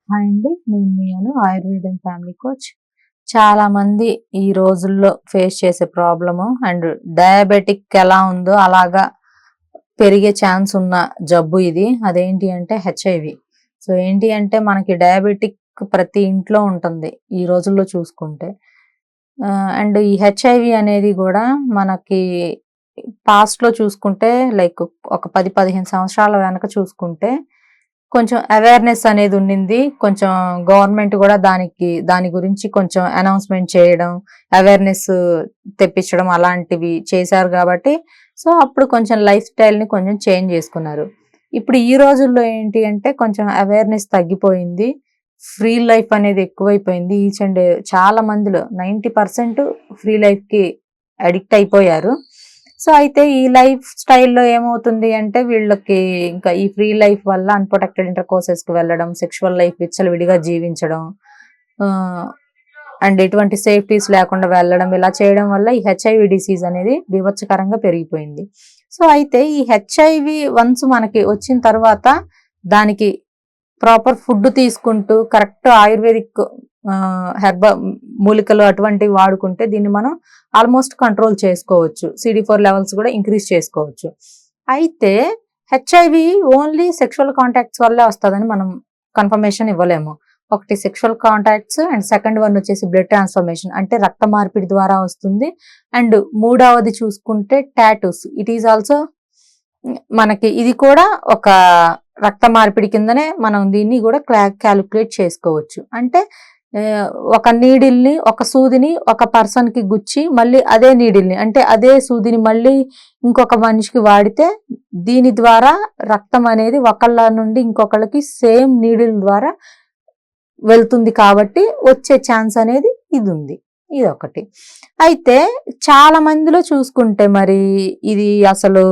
Hi అండి. నేను మీ ఆయుర్వేదం ఫ్యామిలీ కోచ్. చాలామంది ఈ రోజుల్లో ఫేస్ చేసే ప్రాబ్లము అండ్ డయాబెటిక్ ఎలా ఉందో అలాగా పెరిగే ఛాన్స్ ఉన్న జబ్బు ఇది. అదేంటి అంటే హెచ్ఐవి. సో ఏంటి అంటే మనకి డయాబెటిక్ ప్రతి ఇంట్లో ఉంటుంది ఈ రోజుల్లో చూసుకుంటే. అండ్ ఈ హెచ్ఐవి అనేది కూడా మనకి పాస్ట్‌లో చూసుకుంటే లైక్ ఒక 10, 15 సంవత్సరాల వెనక చూసుకుంటే కొంచెం అవేర్‌నెస్ అనేది ఉండింది. కొంచెం గవర్నమెంట్ గూడా దాని గురించి కొంచెం అనౌన్స్‌మెంట్ చేయడం, అవేర్‌నెస్ తెప్పించడం అలాంటివి చేశారు గాబట్టి, సో, అప్పుడు కొంచెం లైఫ్ స్టైల్‌ని కొంచెం చేంజ్ జేసుకున్నారు. ఇప్పుడు ఈ రోజుల్లో ఏంటి అంటే కొంచెం అవేర్‌నెస్ తగ్గిపోయింది. ఫ్రీ లైఫ్ అనేది ఎక్కువైపోయింది. ఈచ్ అండ్ చాలా మందిలో 90% ఫ్రీ లైఫ్‌కి అడిక్ట్ అయిపోయారు. సో, అయితే ఈ లైఫ్ స్టైల్‌లో ఏమవుతుంది అంటే వీళ్ళకి ఇంకా ఈ ఫ్రీ లైఫ్ వల్ల అన్‌ప్రొటెక్టెడ్ ఇంటర్ కోర్సెస్‌కి వెళ్ళడం, సెక్షువల్ లైఫ్ విచ్చలవిడిగా జీవించడం, ఆహ్, అండ్ ఎటువంటి సేఫ్టీస్ లేకుండా వెళ్ళడం, ఇలా చేయడం వల్ల ఈ హెచ్ఐవి డిసీజ్ అనేది బీభత్సకరంగా పెరిగిపోయింది. సో, అయితే ఈ హెచ్ఐవి వన్స్ మనకి వచ్చిన తర్వాత దానికి ప్రాపర్ ఫుడ్ తీసుకుంటూ కరెక్ట్ ఆయుర్వేదిక్ హెర్బ మూలికలు అటువంటివి వాడుకుంటే దీన్ని మనం ఆల్మోస్ట్ కంట్రోల్ చేసుకోవచ్చు. CD4 లెవెల్స్ కూడా ఇంక్రీజ్ చేసుకోవచ్చు. అయితే హెచ్ఐవి ఓన్లీ సెక్షువల్ కాంటాక్ట్స్ వల్లే వస్తుందని మనం కన్ఫర్మేషన్ ఇవ్వలేము. ఒకటి sexual contacts and second one వచ్చేసి బ్లడ్ ట్రాన్స్ఫర్మేషన్ అంటే రక్త మార్పిడి ద్వారా వస్తుంది. అండ్ మూడవది చూసుకుంటే టాటూస్. ఇట్ ఈజ్ ఆల్సో మనకి ఇది కూడా ఒక రక్త మార్పిడి కిందనే మనం దీన్ని కూడా క్యాలిక్యులేట్ చేసుకోవచ్చు. అంటే ఒక నీడిల్ని ఒక సూదిని ఒక పర్సన్కి గుచ్చి మళ్ళీ అదే నీడిల్ని అంటే అదే సూదిని మళ్ళీ ఇంకొక మనిషికి వాడితే దీని ద్వారా రక్తం అనేది ఒకళ్ళ నుండి ఇంకొకళ్ళకి సేమ్ నీడిల్ ద్వారా వెళ్తుంది కాబట్టి వచ్చే ఛాన్స్ అనేది ఇది ఉంది. ఇది ఒకటి. అయితే చాలా మందిలో చూసుకుంటే మరి ఇది అసలు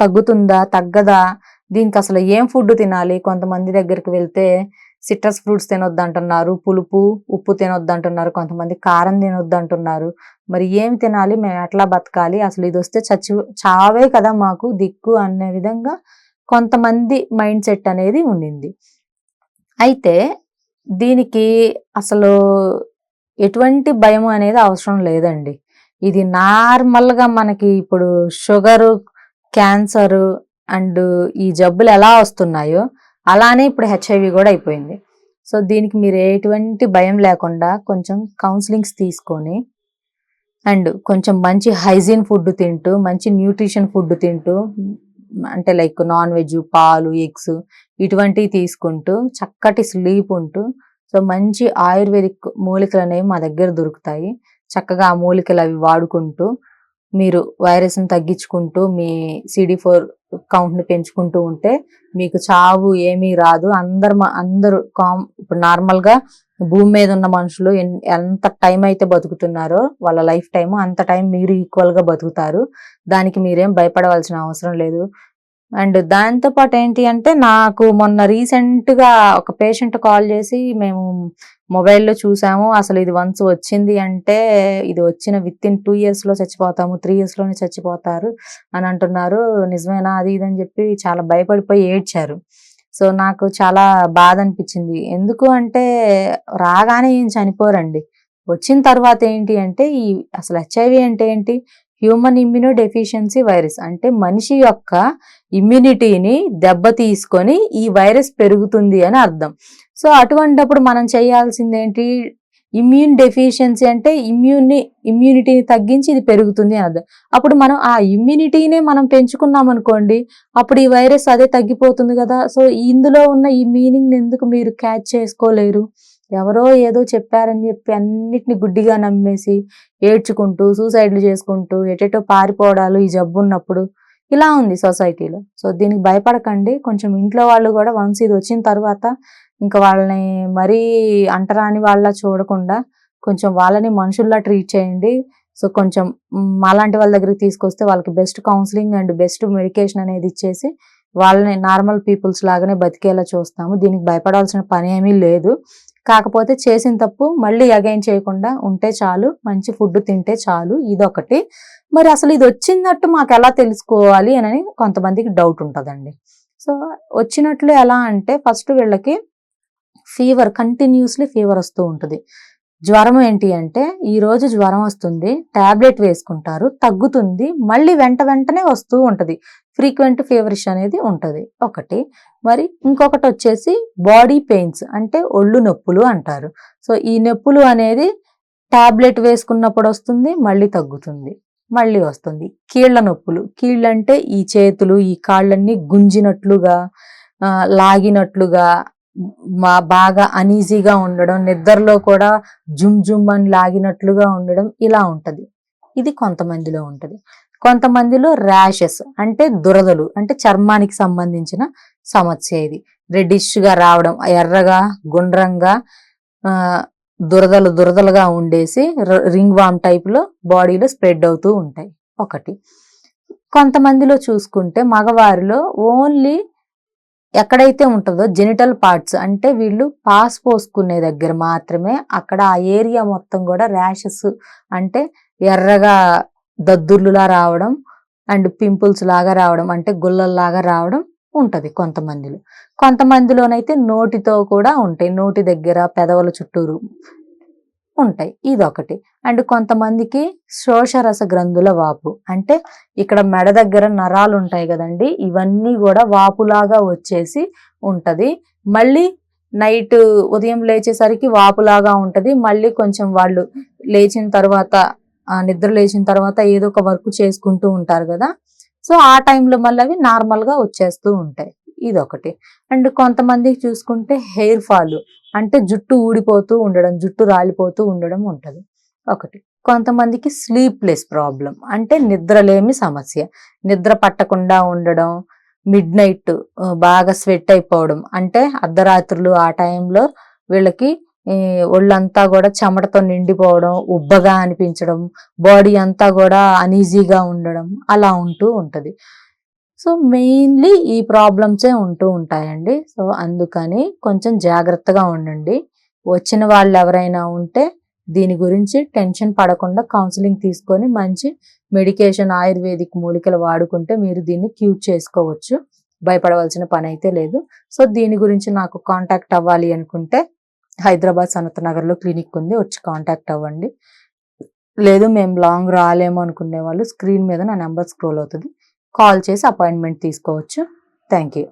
తగ్గుతుందా తగ్గదా, దీనికి అసలు ఏం ఫుడ్ తినాలి? కొంతమంది దగ్గరికి వెళ్తే సిట్రస్ ఫ్రూట్స్ తినొద్దంటున్నారు, పులుపు ఉప్పు తినొద్దంటున్నారు, కొంతమంది కారం తినొద్దంటున్నారు. మరి ఏమి తినాలి, మేము ఎట్లా బతకాలి, అసలు ఇది వస్తే చావే కదా మాకు దిక్కు అనే విధంగా కొంతమంది మైండ్ సెట్ అనేది ఉండింది. అయితే దీనికి అసలు ఎటువంటి భయం అనేది అవసరం లేదండి. ఇది నార్మల్గా మనకి ఇప్పుడు షుగరు, క్యాన్సరు అండ్ ఈ జబ్బులు ఎలా వస్తున్నాయో అలానే ఇప్పుడు హెచ్ఐవి కూడా అయిపోయింది. సో దీనికి మీరు ఎటువంటి భయం లేకుండా కొంచెం కౌన్సిలింగ్స్ తీసుకొని అండ్ కొంచెం మంచి హైజీన్ ఫుడ్ తింటూ మంచి న్యూట్రిషన్ ఫుడ్ తింటూ అంటే లైక్ నాన్ వెజ్, పాలు, ఎగ్స్ ఇటువంటివి తీసుకుంటూ చక్కటి స్లీప్ ఉంటూ సో మంచి ఆయుర్వేదిక్ మూలికలు అనేవి మా దగ్గర దొరుకుతాయి. చక్కగా ఆ మూలికలు అవి వాడుకుంటూ మీరు వైరస్ని తగ్గించుకుంటూ మీ CD4 కౌంట్ని పెంచుకుంటూ ఉంటే మీకు చావు ఏమీ రాదు. అందరూ ఇప్పుడు నార్మల్గా భూమి మీద ఉన్న మనుషులు ఎంత టైం అయితే బతుకుతున్నారో వాళ్ళ లైఫ్ టైము అంత టైం మీరు ఈక్వల్గా బతుకుతారు. దానికి మీరేం భయపడవలసిన అవసరం లేదు. అండ్ దాంతో పాటు ఏంటి అంటే నాకు మొన్న రీసెంట్‌గా ఒక పేషెంట్ కాల్ చేసి మేము మొబైల్‌లో చూసాము. అసలు ఇది వన్స్ వచ్చింది అంటే ఇది వచ్చిన వితిన్ 2 ఇయర్స్‌లో చచ్చిపోతాము. 3 ఇయర్స్‌లోనే చచ్చిపోతారు అని అంటున్నారు. నిజమేనా అది ఇది అని చెప్పి చాలా భయపడిపోయి ఏడ్చారు. సో నాకు చాలా బాధ అనిపించింది. ఎందుకు అంటే రాగానే ఏం చనిపోరండి. వచ్చిన తర్వాత ఏంటి అంటే అసలు హెచ్ఐవి అంటే ఏంటి? హ్యూమన్ ఇమ్యూనో డెఫిషియన్సీ వైరస్ అంటే మనిషి యొక్క ఇమ్యూనిటీని దెబ్బ తీసుకొని ఈ వైరస్ పెరుగుతుంది అని అర్థం. సో అటువంటప్పుడు మనం చేయాల్సింది ఏంటి? ఇమ్యూన్ డెఫిషియన్సీ అంటే ఇమ్యూనిటీని తగ్గించి ఇది పెరుగుతుంది అని అర్థం. అప్పుడు మనం ఆ ఇమ్యూనిటీనే మనం పెంచుకున్నాం అనుకోండి, అప్పుడు ఈ వైరస్ అదే తగ్గిపోతుంది కదా. సో ఇందులో ఉన్న ఈ మీనింగ్ ఎందుకు మీరు క్యాచ్ చేసుకోలేరు? ఎవరో ఏదో చెప్పారని చెప్పి అన్నిటిని గుడ్డిగా నమ్మేసి ఏడ్చుకుంటూ సూసైడ్లు చేసుకుంటూ ఎటెటో పారిపోవడాలు ఈ జబ్బు ఉన్నప్పుడు ఇలా ఉంది సొసైటీలో. సో దీనికి భయపడకండి. కొంచెం ఇంట్లో వాళ్ళు కూడా వన్స్ ఇది వచ్చిన తర్వాత ఇంకా వాళ్ళని మరీ అంటరాని వాళ్ళ చూడకుండా కొంచెం వాళ్ళని మనుషుల్లా ట్రీట్ చేయండి. సో కొంచెం అలాంటి వాళ్ళ దగ్గరికి తీసుకొస్తే వాళ్ళకి best counselling and best medication అనేది ఇచ్చేసి వాళ్ళని నార్మల్ పీపుల్స్ లాగానే బతికేలా చూస్తాము. దీనికి భయపడాల్సిన పని ఏమీ లేదు. కాకపోతే చేసిన తప్పు మళ్ళీ అగైన్ చేయకుండా ఉంటే చాలు, మంచి ఫుడ్ తింటే చాలు. ఇదొకటి. మరి అసలు ఇది వచ్చినట్టు మాకు ఎలా తెలుసుకోవాలి అని కొంతమందికి డౌట్ ఉంటుందండి. సో వచ్చినట్లు ఎలా అంటే ఫస్ట్ వీళ్ళకి ఫీవర్ కంటిన్యూస్లీ ఫీవర్ వస్తూ ఉంటుంది. జ్వరం ఏంటి అంటే ఈ రోజు జ్వరం వస్తుంది, టాబ్లెట్ వేసుకుంటారు, తగ్గుతుంది, మళ్ళీ వెంటనే వస్తూ ఉంటది. ఫ్రీక్వెంట్ ఫీవరిష్ అనేది ఉంటది ఒకటి. మరి ఇంకొకటి వచ్చేసి బాడీ పెయిన్స్ అంటే ఒళ్ళు నొప్పులు అంటారు. సో ఈ నొప్పులు అనేది టాబ్లెట్ వేసుకున్నప్పుడు వస్తుంది, మళ్ళీ తగ్గుతుంది, మళ్ళీ వస్తుంది. కీళ్ల నొప్పులు, కీళ్ళంటే ఈ చేతులు ఈ కాళ్ళన్నీ గుంజినట్లుగా లాగినట్లుగా బాగా అనీజీగా ఉండడం, నిద్రలో కూడా జుమ్ అని లాగినట్లుగా ఉండడం ఇలా ఉంటది. ఇది కొంతమందిలో ఉంటది. కొంతమందిలో ర్యాషెస్ అంటే దురదలు, అంటే చర్మానికి సంబంధించిన సమస్య. ఇది రెడ్డిష్ గా రావడం, ఎర్రగా గుండ్రంగా దురదలుగా ఉండేసి రింగ్ వామ్ టైప్ లో బాడీలో స్ప్రెడ్ అవుతూ ఉంటాయి ఒకటి. కొంతమందిలో చూసుకుంటే మగవారిలో ఓన్లీ ఎక్కడైతే ఉంటుందో జెనిటల్ పార్ట్స్, అంటే వీళ్ళు పాస్ పోసుకునే దగ్గర మాత్రమే అక్కడ ఆ ఏరియా మొత్తం కూడా ర్యాషెస్ అంటే ఎర్రగా దద్దుర్లులా రావడం అండ్ పింపుల్స్ లాగా రావడం, అంటే గుల్లల్లాగా రావడం ఉంటది కొంతమందిలో. కొంతమందిలోనైతే నోటితో కూడా ఉంటాయి, నోటి దగ్గర పెదవుల చుట్టూరు ఉంటాయి, ఇదొకటి. అండ్ కొంతమందికి శోషరస గ్రంథుల వాపు, అంటే ఇక్కడ మెడ దగ్గర నరాలు ఉంటాయి కదండి, ఇవన్నీ కూడా వాపులాగా వచ్చేసి ఉంటది. మళ్ళీ నైట్ ఉదయం లేచేసరికి వాపులాగా ఉంటది. మళ్ళీ కొంచెం వాళ్ళు లేచిన తర్వాత నిద్ర లేచిన తర్వాత ఏదో ఒక వర్క్ చేసుకుంటూ ఉంటారు కదా, సో ఆ టైంలో మళ్ళీ అవి నార్మల్ గా వచ్చేస్తూ ఉంటాయి, ఇదొకటి. అండ్ కొంతమందికి చూసుకుంటే హెయిర్ ఫాల్, అంటే జుట్టు ఊడిపోతూ ఉండడం, జుట్టు రాలిపోతూ ఉండడం ఉంటది ఒకటి. కొంతమందికి స్లీప్లెస్ ప్రాబ్లం, అంటే నిద్రలేమి సమస్య, నిద్ర పట్టకుండా ఉండడం, మిడ్ నైట్ బాగా స్వెట్ అయిపోవడం, అంటే అర్ధరాత్రులు ఆ టైంలో వీళ్ళకి ఒళ్ళంతా కూడా చెమటతో నిండిపోవడం, ఉబ్బగా అనిపించడం, బాడీ అంతా కూడా అనీజీగా ఉండడం అలా ఉంటూ ఉంటది. సో మెయిన్లీ ఈ ప్రాబ్లమ్సే ఉంటూ ఉంటాయండి. సో అందుకని కొంచెం జాగ్రత్తగా ఉండండి. వచ్చిన వాళ్ళు ఎవరైనా ఉంటే దీని గురించి టెన్షన్ పడకుండా కౌన్సిలింగ్ తీసుకొని మంచి మెడికేషన్ ఆయుర్వేదిక్ మూలికలు వాడుకుంటే మీరు దీన్ని క్యూర్ చేసుకోవచ్చు. భయపడవలసిన పని అయితే లేదు. సో దీని గురించి నాకు కాంటాక్ట్ అవ్వాలి అనుకుంటే హైదరాబాద్ సనత్ నగర్లో క్లినిక్ ఉంది, వచ్చి కాంటాక్ట్ అవ్వండి. లేదు మేము లాంగ్ రాలేమో అనుకునే వాళ్ళు స్క్రీన్ మీద నా నెంబర్ స్క్రోల్ అవుతుంది, కాల్ చేసి అపాయింట్మెంట్ తీసుకోవచ్చు. Thank you.